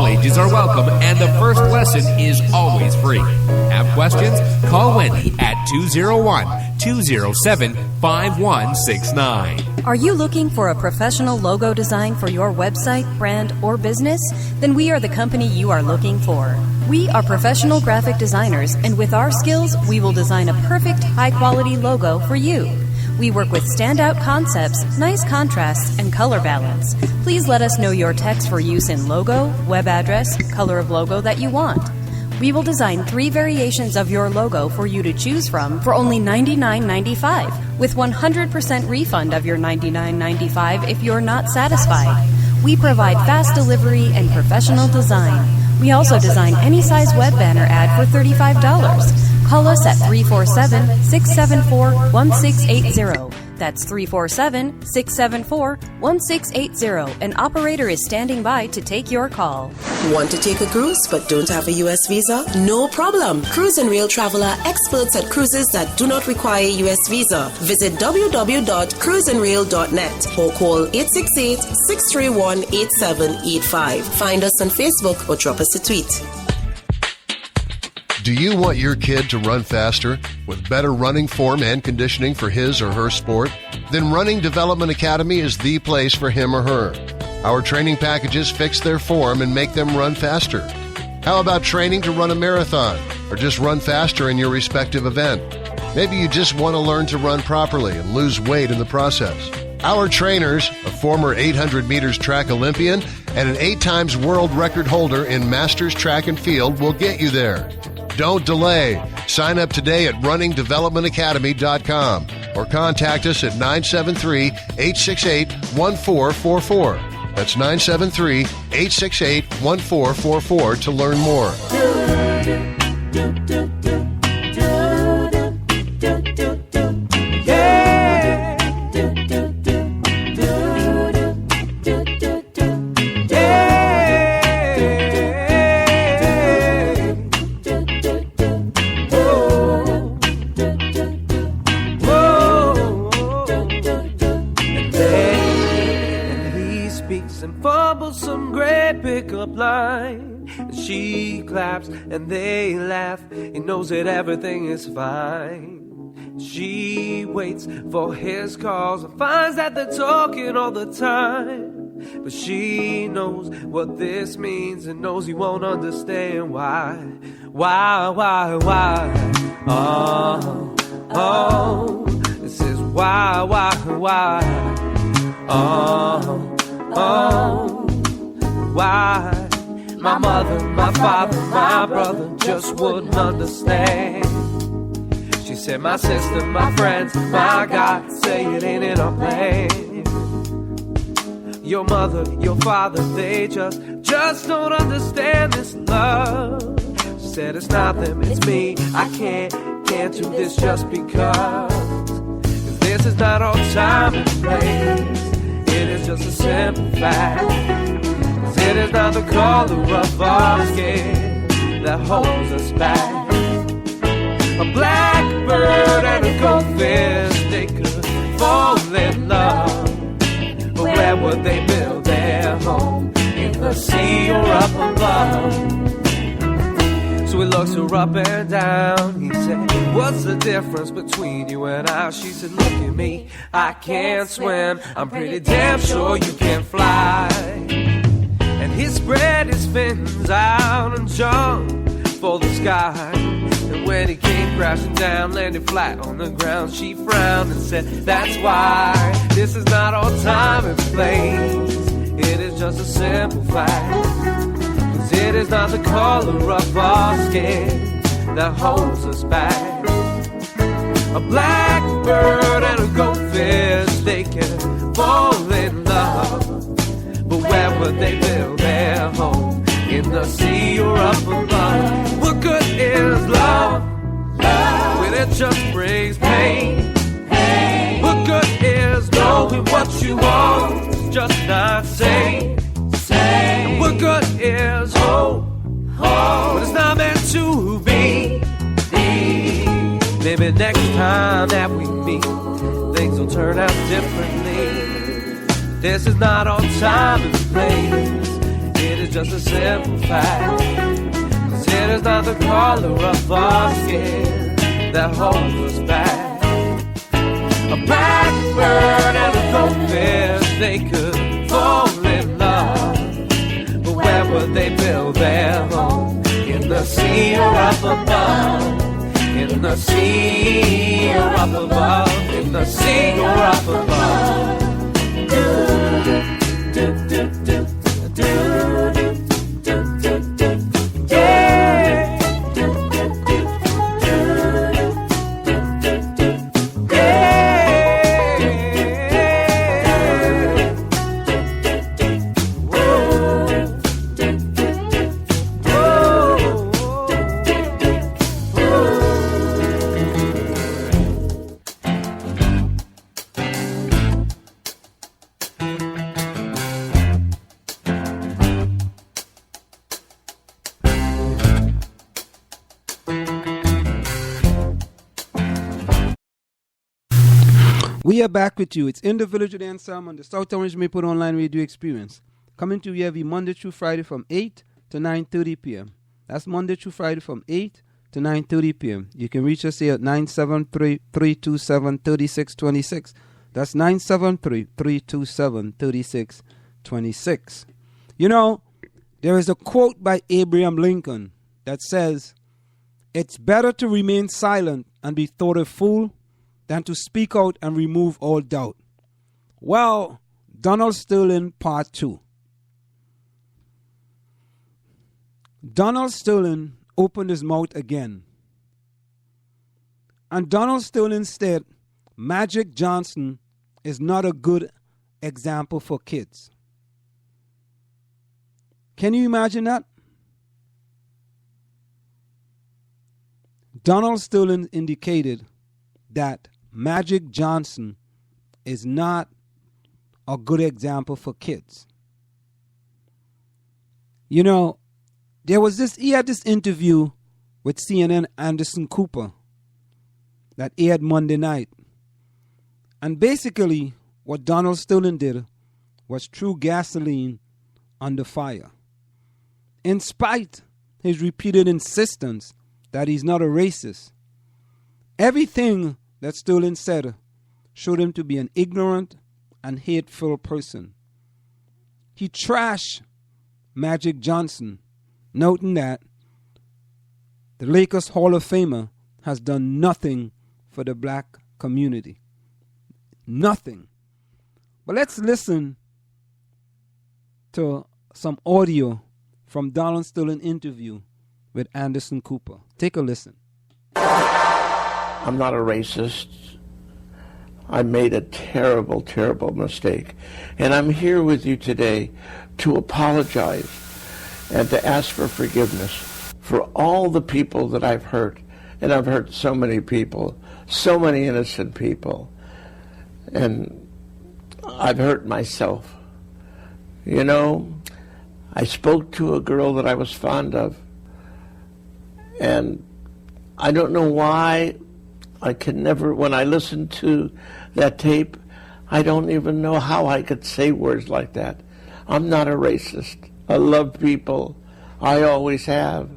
ages are welcome, and the first lesson is always free. Have questions? Call Wendy at 201-207-5169. Are you looking for a professional logo design for your website, brand, or business? Then we are the company you are looking for. We are professional graphic designers, and with our skills, we will design a perfect, high-quality logo for you. We work with standout concepts, nice contrasts, and color balance. Please let us know your text for use in logo, web address, color of logo that you want. We will design 3 variations of your logo for you to choose from for only $99.95, with 100% refund of your $99.95 if you're not satisfied. We provide fast delivery and professional design. We also design any size web banner ad for $35. Call us at 347-674-1680. That's 347-674-1680. An operator is standing by to take your call. Want to take a cruise but don't have a U.S. visa? No problem. Cruise and Rail Traveler, experts at cruises that do not require a U.S. visa. Visit www.cruiseandrail.net or call 868-631-8785. Find us on Facebook or drop us a tweet. Do you want your kid to run faster with better running form and conditioning for his or her sport? Then Running Development Academy is the place for him or her. Our training packages fix their form and make them run faster. How about training to run a marathon or just run faster in your respective event? Maybe you just want to learn to run properly and lose weight in the process. Our trainers, a former 800 meters track Olympian and an 8 times world record holder in Masters Track and Field, will get you there. Don't delay. Sign up today at runningdevelopmentacademy.com or contact us at 973-868-1444. That's 973-868-1444 to learn more. She claps and they laugh. He knows that everything is fine. She waits for his calls and finds that they're talking all the time. But she knows what this means and knows he won't understand why. Why? Oh, this is why. Why? My mother, my father, my brother just wouldn't understand. She said, my sister, my friends, my God, say it ain't in our plan. Your mother, your father, they just don't understand this love. She said, it's not them, it's me. I can't do this just because. 'Cause this is not our time and place. It is just a simple fact. It is not the color of our skin that holds us back. A blackbird and a goldfish, they could fall in love. But where would they build their home? In the sea or up above? So he looks her up and down. He said, what's the difference between you and I? She said, look at me, I can't swim. I'm pretty damn sure you can fly. And he spread his fins out and jumped for the sky. And when he came crashing down, landed flat on the ground, she frowned and said, that's why this is not our time and place. It is just a simple fact. 'Cause it is not the color of our skin that holds us back. A blackbird and a goldfish, they can fall in love. But where would they build their home? In the sea or up above? What good is love when it just brings pain? What good is knowing what you want, just not saying? What good is hope when it's not meant to be? Maybe next time that we meet, things will turn out differently. This is not our time and place. It is is just a simple fact. 'Cause it is not the color of our skin that holds us back. A blackbird and a goldfish, they could fall in love, but where would they build their home? In the sea or up above? In the sea or up above? In the sea or up above? Do, do, do, do, do, do, do, do, yeah. Do, do, do, do, do, do, do, yeah. We are back with you. It's in the Village with Anselm on the South Orange Maple Online Radio Experience. Coming to you every Monday through Friday from 8 to 9:30 p.m. That's Monday through Friday from 8 to 9:30 p.m. You can reach us here at 973-327-3626. That's 973-327-3626. You know, there is a quote by Abraham Lincoln that says, "It's better to remain silent and be thought a fool than to speak out and remove all doubt." Well, Donald Sterling Part 2. Donald Sterling opened his mouth again. And Donald Sterling said, Magic Johnson is not a good example for kids. Can you imagine that? Donald Sterling indicated that Magic Johnson is not a good example for kids. You know, he had this interview with CNN Anderson Cooper that aired Monday night. And basically, what Donald Sterling did was threw gasoline on the fire. In spite his repeated insistence that he's not a racist, everything that Sterling said showed him to be an ignorant and hateful person. He trashed Magic Johnson, noting that the Lakers Hall of Famer has done nothing for the black community. Nothing. But let's listen to some audio from Donald Sterling interview with Anderson Cooper. Take a listen. I'm not a racist. I made a terrible, terrible mistake. And I'm here with you today to apologize and to ask for forgiveness for all the people that I've hurt. And I've hurt so many people, so many innocent people. And I've hurt myself. You know, I spoke to a girl that I was fond of. And I don't know why I can never, when I listen to that tape, I don't even know how I could say words like that. I'm not a racist. I love people. I always have.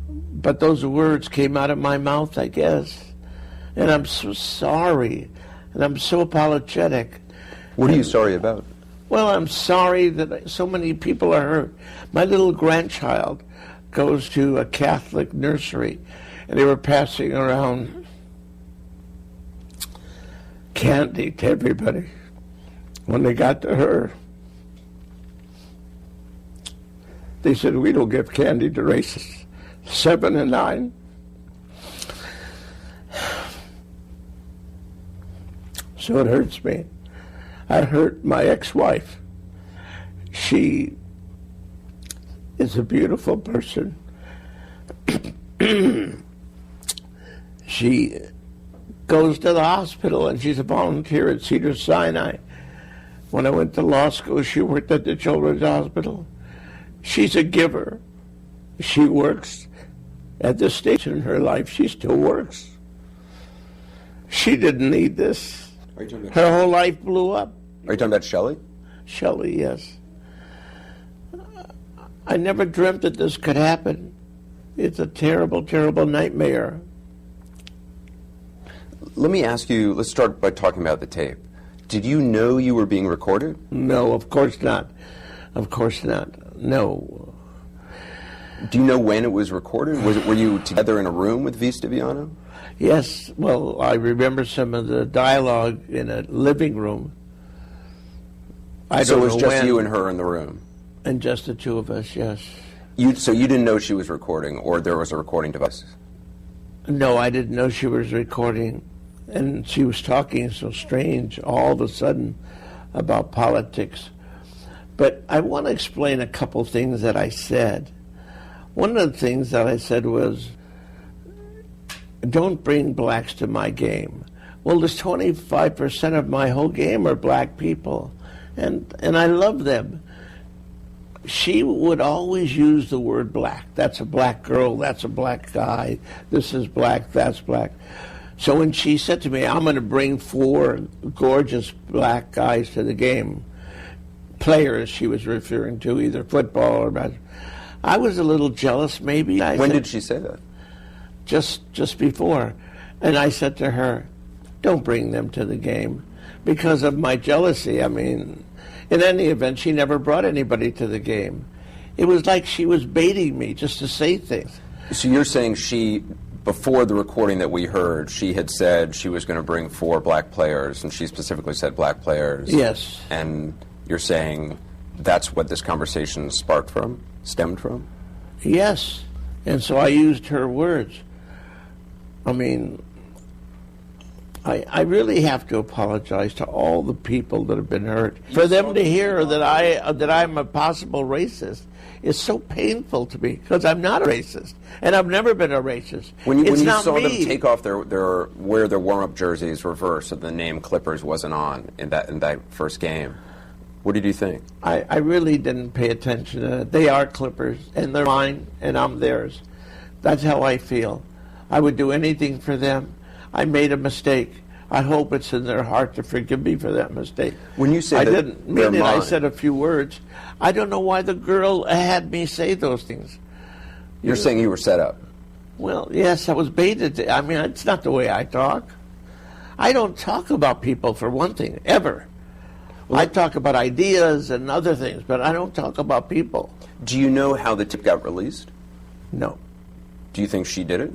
But those words came out of my mouth, I guess. And I'm so sorry. And I'm so apologetic. What are you sorry about? Well, I'm sorry that so many people are hurt. My little grandchild goes to a Catholic nursery, and they were passing around candy to everybody. When they got to her, they said, "We don't give candy to racists." 7 and 9. So it hurts me. I hurt my ex-wife. She is a beautiful person. She goes to the hospital, and she's a volunteer at Cedars-Sinai. When I went to law school, she worked at the Children's Hospital. She's a giver. She works at this stage in her life. She still works. She didn't need this. Are you talking about Her whole life blew up. Are you talking about Shelley? Shelley, yes. I never dreamt that this could happen. It's a terrible, terrible nightmare. Let me ask you, let's start by talking about the tape. Did you know you were being recorded? No, of course not. Of course not. No. Do you know when it was recorded? Were you together in a room with Vista Viano? Yes, well, I remember some of the dialogue in a living room. So it was just you and her in the room? And just the two of us, yes. So you didn't know she was recording, or there was a recording device? No, I didn't know she was recording. And she was talking so strange all of a sudden about politics. But I want to explain a couple things that I said. One of the things that I said was, don't bring blacks to my game. Well, there's 25% of my whole game are black people, and I love them. She would always use the word black. That's a black girl, that's a black guy, this is black, that's black. So when she said to me, I'm going to bring 4 gorgeous black guys to the game, players she was referring to, either football or basketball, I was a little jealous maybe. When did she say that? Just before. And I said to her, don't bring them to the game because of my jealousy. I mean, in any event, she never brought anybody to the game. It was like she was baiting me just to say things. So you're saying before the recording that we heard, she had said she was going to bring 4 black players, and she specifically said black players. Yes. And you're saying that's what this conversation stemmed from? Yes. And so I used her words. I mean, I really have to apologize to all the people that have been hurt. For them to hear that I'm a possible racist is so painful to me, because I'm not a racist, and I've never been a racist. When you saw them take off wear their warm-up jerseys reversed so the name Clippers wasn't on in that first game, what did you think? I really didn't pay attention to it. They are Clippers, and they're mine, and I'm theirs. That's how I feel. I would do anything for them. I made a mistake. I hope it's in their heart to forgive me for that mistake. When you say I that didn't mean it, I said a few words. I don't know why the girl had me say those things. You're saying you were set up? Well, yes, I was baited. I mean, it's not the way I talk. I don't talk about people, for one thing, ever. Well, I talk about ideas and other things, but I don't talk about people. Do you know how the tip got released? No. Do you think she did it?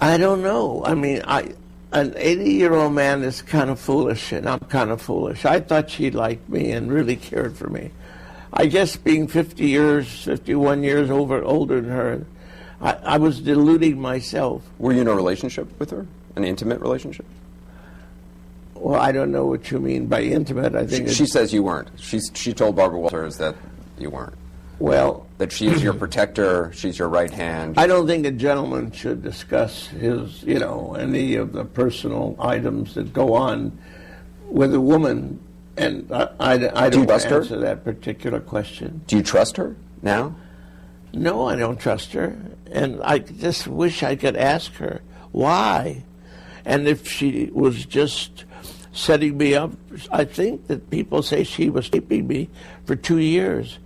I don't know. I mean, an 80-year-old man is kind of foolish, and I'm kind of foolish. I thought she liked me and really cared for me. I guess being 51 years older than her, I was deluding myself. Were you in a relationship with her? An intimate relationship? Well, I don't know what you mean by intimate. I think she says you weren't. She told Barbara Walters that you weren't. Well, that she is your protector, she's your right hand. I don't think a gentleman should discuss his, any of the personal items that go on with a woman, and I don't answer that particular question. Do you trust her now? No, I don't trust her, and I just wish I could ask her why, and if she was just setting me up. I think that people say she was keeping me for 2 years.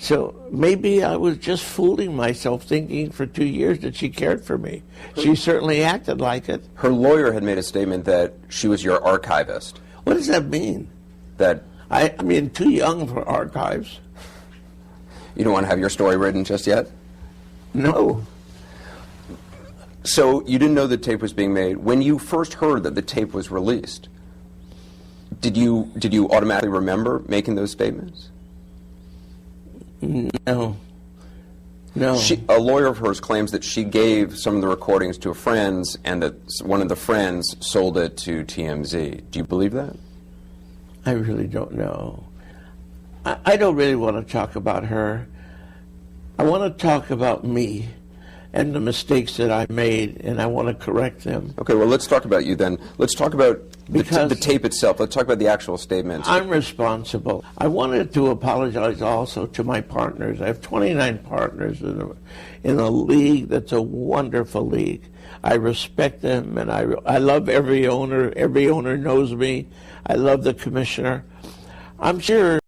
So maybe I was just fooling myself thinking for 2 years that she cared for me. She certainly acted like it. Her lawyer had made a statement that she was your archivist. What does that mean? That I mean, too young for archives. You don't want to have your story written just yet? No. So you didn't know the tape was being made. When you first heard that the tape was released, did you automatically remember making those statements? No. A lawyer of hers claims that she gave some of the recordings to friends and that one of the friends sold it to TMZ. Do you believe that? I really don't know. I don't really want to talk about her. I want to talk about me and the mistakes that I made, and I want to correct them. Okay, well, let's talk about you then. Let's talk about the tape itself. Let's talk about the actual statements. I'm responsible. I wanted to apologize also to my partners. I have 29 partners in a league that's a wonderful league. I respect them, and I love every owner. Every owner knows me. I love the commissioner. I'm sure